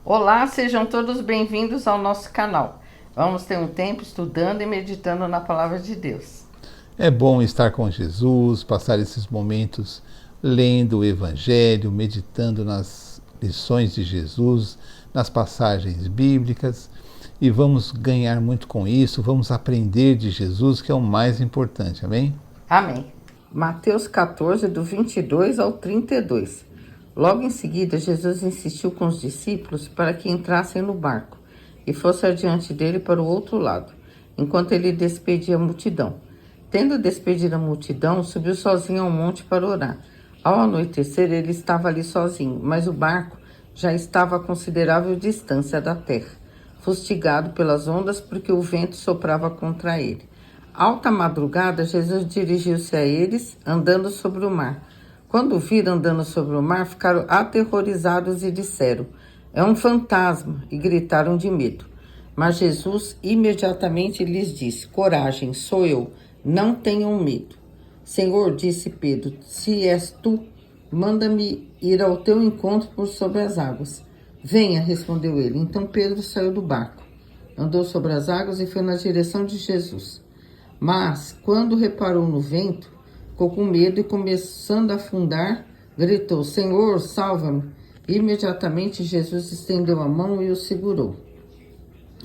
Olá, sejam todos bem-vindos ao nosso canal. Vamos ter um tempo estudando e meditando na Palavra de Deus. É bom estar com Jesus, passar esses momentos lendo o Evangelho, meditando nas lições de Jesus, nas passagens bíblicas, e vamos ganhar muito com isso, vamos aprender de Jesus, que é o mais importante, amém? Amém. Mateus 14, do 22 ao 32. Logo em seguida, Jesus insistiu com os discípulos para que entrassem no barco e fosse adiante dele para o outro lado, enquanto ele despedia a multidão. Tendo despedido a multidão, subiu sozinho ao monte para orar. Ao anoitecer, ele estava ali sozinho, mas o barco já estava a considerável distância da terra, fustigado pelas ondas porque o vento soprava contra ele. Alta madrugada, Jesus dirigiu-se a eles, andando sobre o mar. Quando o viram andando sobre o mar, ficaram aterrorizados e disseram: "É um fantasma!" e gritaram de medo. Mas Jesus imediatamente lhes disse: "Coragem, sou eu, não tenham medo." "Senhor", disse Pedro, "se és tu, manda-me ir ao teu encontro por sobre as águas." "Venha", respondeu ele. Então Pedro saiu do barco, andou sobre as águas e foi na direção de Jesus. Mas, quando reparou no vento, ficou com medo e, começando a afundar, gritou: "Senhor, salva-me!" Imediatamente Jesus estendeu a mão e o segurou.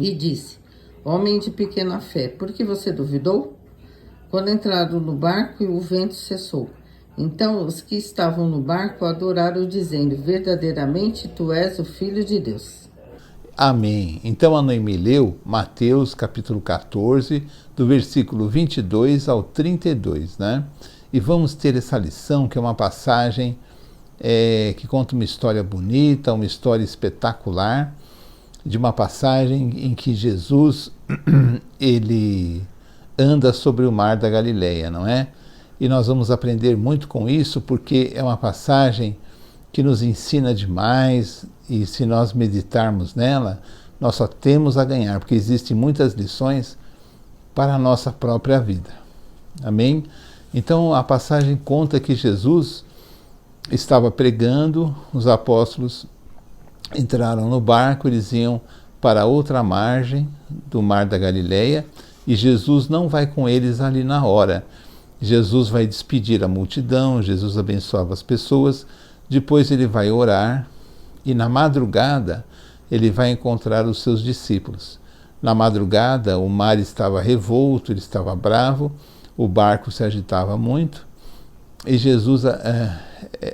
E disse: "Homem de pequena fé, por que você duvidou?" Quando entraram no barco, o vento cessou. Então os que estavam no barco adoraram, dizendo: "Verdadeiramente tu és o Filho de Deus." Amém. Então a Noemi leu Mateus capítulo 14, do versículo 22 ao 32, né? E vamos ter essa lição, que é uma passagem que conta uma história bonita, uma história espetacular, de uma passagem em que Jesus ele anda sobre o mar da Galileia, não é? E nós vamos aprender muito com isso, porque é uma passagem que nos ensina demais, e se nós meditarmos nela, nós só temos a ganhar, porque existem muitas lições para a nossa própria vida. Amém? Então a passagem conta que Jesus estava pregando, os apóstolos entraram no barco, eles iam para outra margem do mar da Galileia, e Jesus não vai com eles ali na hora. Jesus vai despedir a multidão, Jesus abençoava as pessoas, depois ele vai orar, e na madrugada ele vai encontrar os seus discípulos. Na madrugada o mar estava revolto, ele estava bravo, o barco se agitava muito, e Jesus,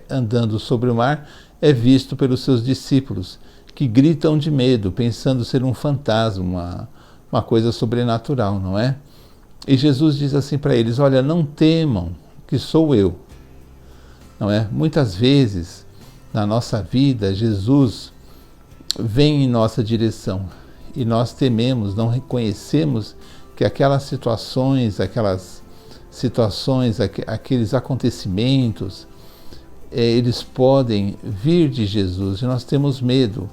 andando sobre o mar, é visto pelos seus discípulos, que gritam de medo, pensando ser um fantasma, uma coisa sobrenatural, não é? E Jesus diz assim para eles: "Olha, não temam, que sou eu." Não é? Muitas vezes na nossa vida Jesus vem em nossa direção e nós tememos, não reconhecemos que aquelas situações, aqueles acontecimentos, eles podem vir de Jesus, e nós temos medo.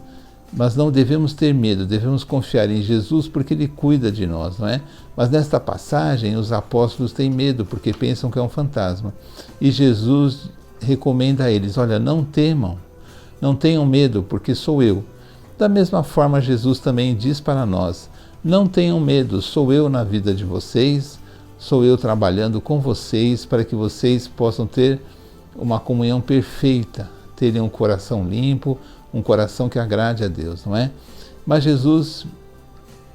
Mas não devemos ter medo, devemos confiar em Jesus, porque Ele cuida de nós, não é? Mas nesta passagem os apóstolos têm medo, porque pensam que é um fantasma. E Jesus recomenda a eles: "Olha, não temam, não tenham medo, porque sou eu." Da mesma forma, Jesus também diz para nós: "Não tenham medo, sou eu na vida de vocês, sou eu trabalhando com vocês, para que vocês possam ter uma comunhão perfeita, terem um coração limpo, um coração que agrade a Deus", não é? Mas Jesus,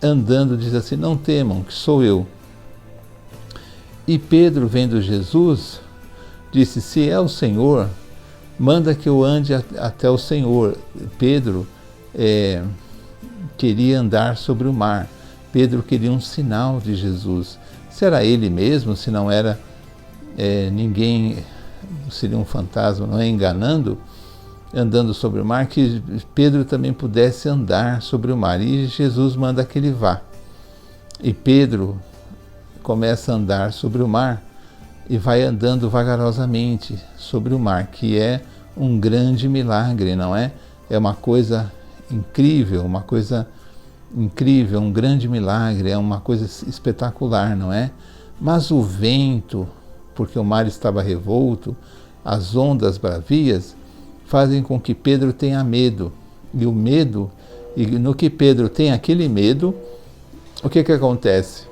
andando, diz assim: "Não temam, que sou eu." E Pedro, vendo Jesus, disse: "Se é o Senhor, manda que eu ande até o Senhor." Pedro queria andar sobre o mar. Pedro queria um sinal de Jesus. Será ele mesmo? Se não era ninguém, seria um fantasma, não é? Enganando, andando sobre o mar, que Pedro também pudesse andar sobre o mar. E Jesus manda que ele vá. E Pedro começa a andar sobre o mar e vai andando vagarosamente sobre o mar, que é um grande milagre, não é? É uma coisa incrível, um grande milagre, é uma coisa espetacular, não é? Mas o vento, porque o mar estava revolto, as ondas bravias, fazem com que Pedro tenha medo. e o medo, e no que Pedro tem aquele medo, o que acontece?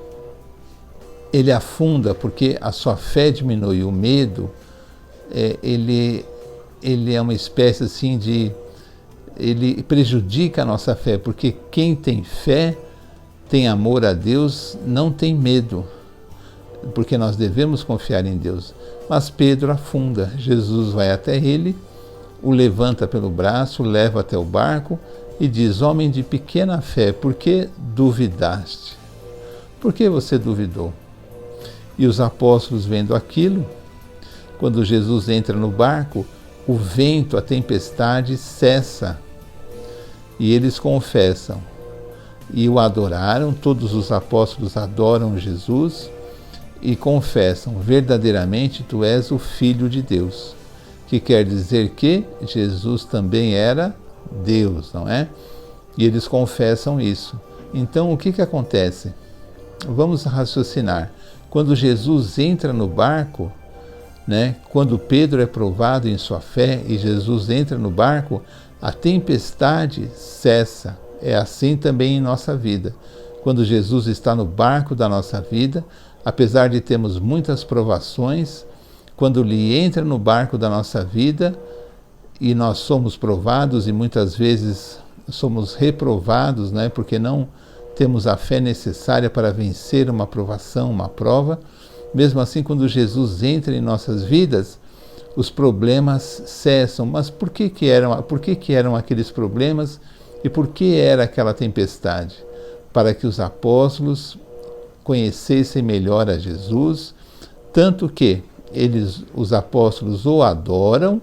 Ele afunda porque a sua fé diminui. O medo, ele é uma espécie assim de... ele prejudica a nossa fé, porque quem tem fé, tem amor a Deus, não tem medo, porque nós devemos confiar em Deus. Mas Pedro afunda. Jesus vai até ele, o levanta pelo braço, leva até o barco e diz: homem de pequena fé, por que duvidaste? Por que você duvidou? E os apóstolos, vendo aquilo, quando Jesus entra no barco, o vento, a tempestade cessa. E eles confessam e o adoraram. Todos os apóstolos adoram Jesus e confessam: verdadeiramente tu és o Filho de Deus. Que quer dizer que Jesus também era Deus, não é? E eles confessam isso. Então o que acontece? Vamos raciocinar. Quando Jesus entra no barco, né, quando Pedro é provado em sua fé e Jesus entra no barco, a tempestade cessa. É assim também em nossa vida. Quando Jesus está no barco da nossa vida, apesar de termos muitas provações, quando Ele entra no barco da nossa vida e nós somos provados e muitas vezes somos reprovados, né, porque não temos a fé necessária para vencer uma provação, uma prova. Mesmo assim, quando Jesus entra em nossas vidas, os problemas cessam. Mas por que eram aqueles problemas e por que era aquela tempestade? Para que os apóstolos conhecessem melhor a Jesus, tanto que os apóstolos o adoram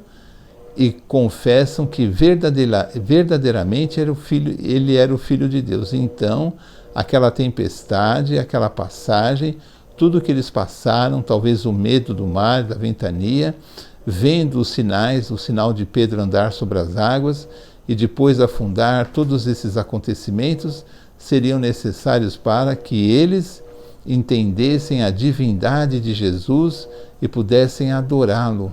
e confessam que verdadeiramente ele era o Filho de Deus. Então, aquela tempestade, aquela passagem, tudo que eles passaram, talvez o medo do mar, da ventania, vendo os sinais, o sinal de Pedro andar sobre as águas e depois afundar, todos esses acontecimentos seriam necessários para que eles entendessem a divindade de Jesus e pudessem adorá-lo.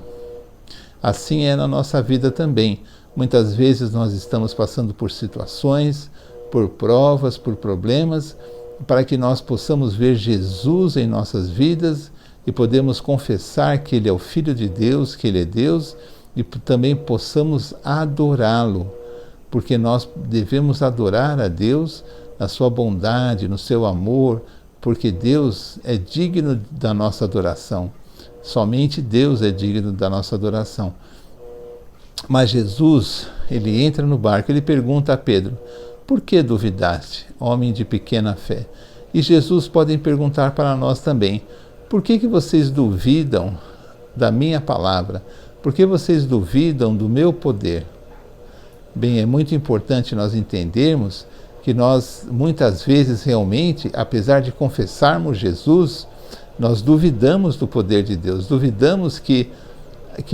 Assim é na nossa vida também. Muitas vezes nós estamos passando por situações, por provas, por problemas, para que nós possamos ver Jesus em nossas vidas e podemos confessar que Ele é o Filho de Deus, que Ele é Deus, e também possamos adorá-lo, porque nós devemos adorar a Deus na sua bondade, no seu amor, porque Deus é digno da nossa adoração. Somente Deus é digno da nossa adoração. Mas Jesus, ele entra no barco, ele pergunta a Pedro: por que duvidaste, homem de pequena fé? E Jesus pode perguntar para nós também: por que vocês duvidam da minha palavra? Por que vocês duvidam do meu poder? Bem, é muito importante nós entendermos que nós, muitas vezes, realmente, apesar de confessarmos Jesus, nós duvidamos do poder de Deus, duvidamos que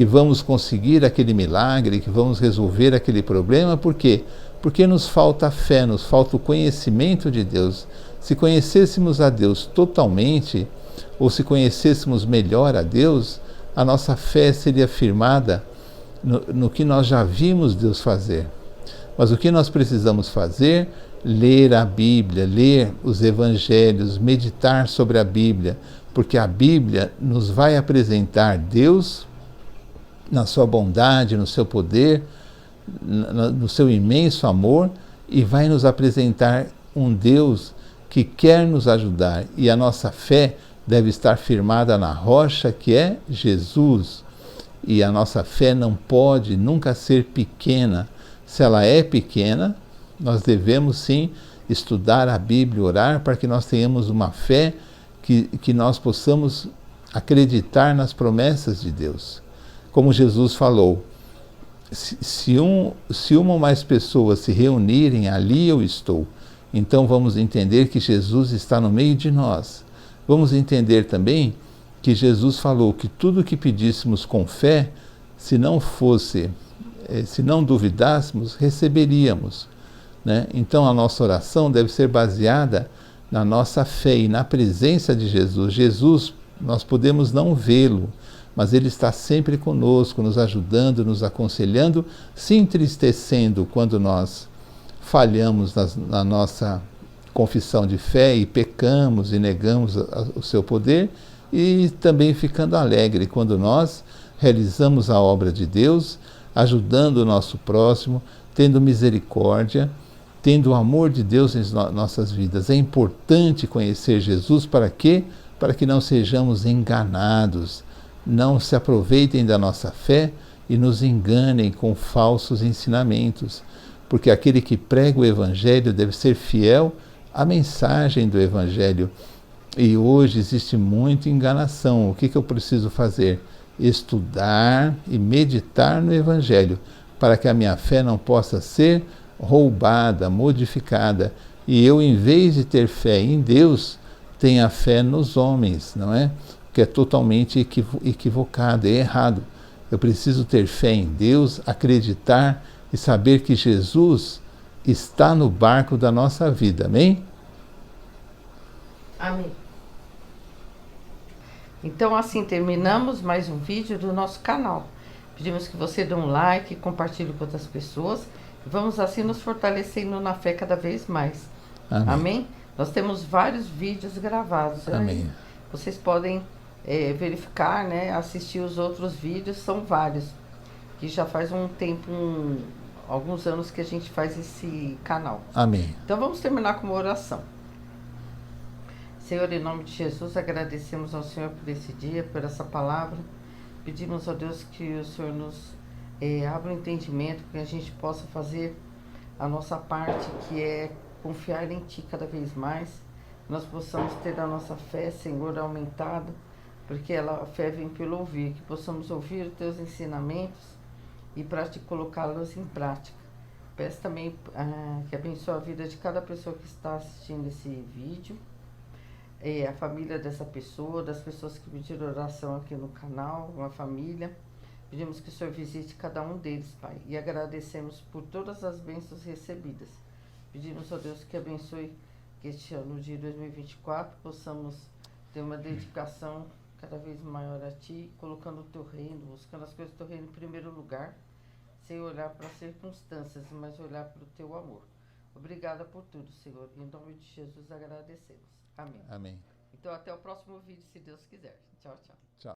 vamos conseguir aquele milagre, que vamos resolver aquele problema. Por quê? Porque nos falta fé, nos falta o conhecimento de Deus. Se conhecêssemos a Deus totalmente, ou se conhecêssemos melhor a Deus, a nossa fé seria firmada no que nós já vimos Deus fazer. Mas o que nós precisamos fazer? Ler a Bíblia, ler os Evangelhos, meditar sobre a Bíblia, porque a Bíblia nos vai apresentar Deus na sua bondade, no seu poder, no seu imenso amor, e vai nos apresentar um Deus que quer nos ajudar. E a nossa fé deve estar firmada na rocha que é Jesus. E a nossa fé não pode nunca ser pequena. Se ela é pequena, nós devemos sim estudar a Bíblia, orar para que nós tenhamos uma fé que nós possamos acreditar nas promessas de Deus. Como Jesus falou: se uma ou mais pessoas se reunirem, ali eu estou. Então vamos entender que Jesus está no meio de nós. Vamos entender também que Jesus falou que tudo que pedíssemos com fé, se não duvidássemos, receberíamos, né? Então a nossa oração deve ser baseada na nossa fé e na presença de Jesus. Jesus, nós podemos não vê-lo, mas Ele está sempre conosco, nos ajudando, nos aconselhando, se entristecendo quando nós falhamos na nossa confissão de fé e pecamos e negamos o seu poder, e também ficando alegre quando nós realizamos a obra de Deus, ajudando o nosso próximo, tendo misericórdia, tendo o amor de Deus em nossas vidas. É importante conhecer Jesus para quê? Para que não sejamos enganados, não se aproveitem da nossa fé e nos enganem com falsos ensinamentos, porque aquele que prega o Evangelho deve ser fiel à mensagem do Evangelho. E hoje existe muita enganação. O que eu preciso fazer? Estudar e meditar no Evangelho, para que a minha fé não possa ser roubada, modificada, e eu, em vez de ter fé em Deus, tenha fé nos homens, não é? Que é totalmente equivocado, é errado. Eu preciso ter fé em Deus, acreditar e saber que Jesus está no barco da nossa vida, amém? Amém. Então, assim, terminamos mais um vídeo do nosso canal. Pedimos que você dê um like, compartilhe com outras pessoas. Vamos assim nos fortalecendo na fé cada vez mais. Amém. Amém? Nós temos vários vídeos gravados. Amém. Aí vocês podem verificar, né? Assistir os outros vídeos, são vários. Que já faz um tempo, alguns anos que a gente faz esse canal. Amém. Então vamos terminar com uma oração. Senhor, em nome de Jesus, agradecemos ao Senhor por esse dia, por essa palavra. Pedimos a Deus que o Senhor nos abra o entendimento, que a gente possa fazer a nossa parte, que é confiar em Ti cada vez mais. Nós possamos ter a nossa fé, Senhor, aumentada, porque a fé vem pelo ouvir, que possamos ouvir os Teus ensinamentos e colocá-los em prática. Peço também que abençoe a vida de cada pessoa que está assistindo esse vídeo, a família dessa pessoa, das pessoas que pediram oração aqui no canal, uma família. Pedimos que o Senhor visite cada um deles, Pai, e agradecemos por todas as bênçãos recebidas. Pedimos a Deus que abençoe que este ano de 2024 possamos ter uma dedicação cada vez maior a Ti, colocando o Teu reino, buscando as coisas do Teu reino em primeiro lugar, sem olhar para as circunstâncias, mas olhar para o Teu amor. Obrigada por tudo, Senhor. Em nome de Jesus agradecemos. Amém. Amém. Então até o próximo vídeo, se Deus quiser. Tchau, tchau. Tchau.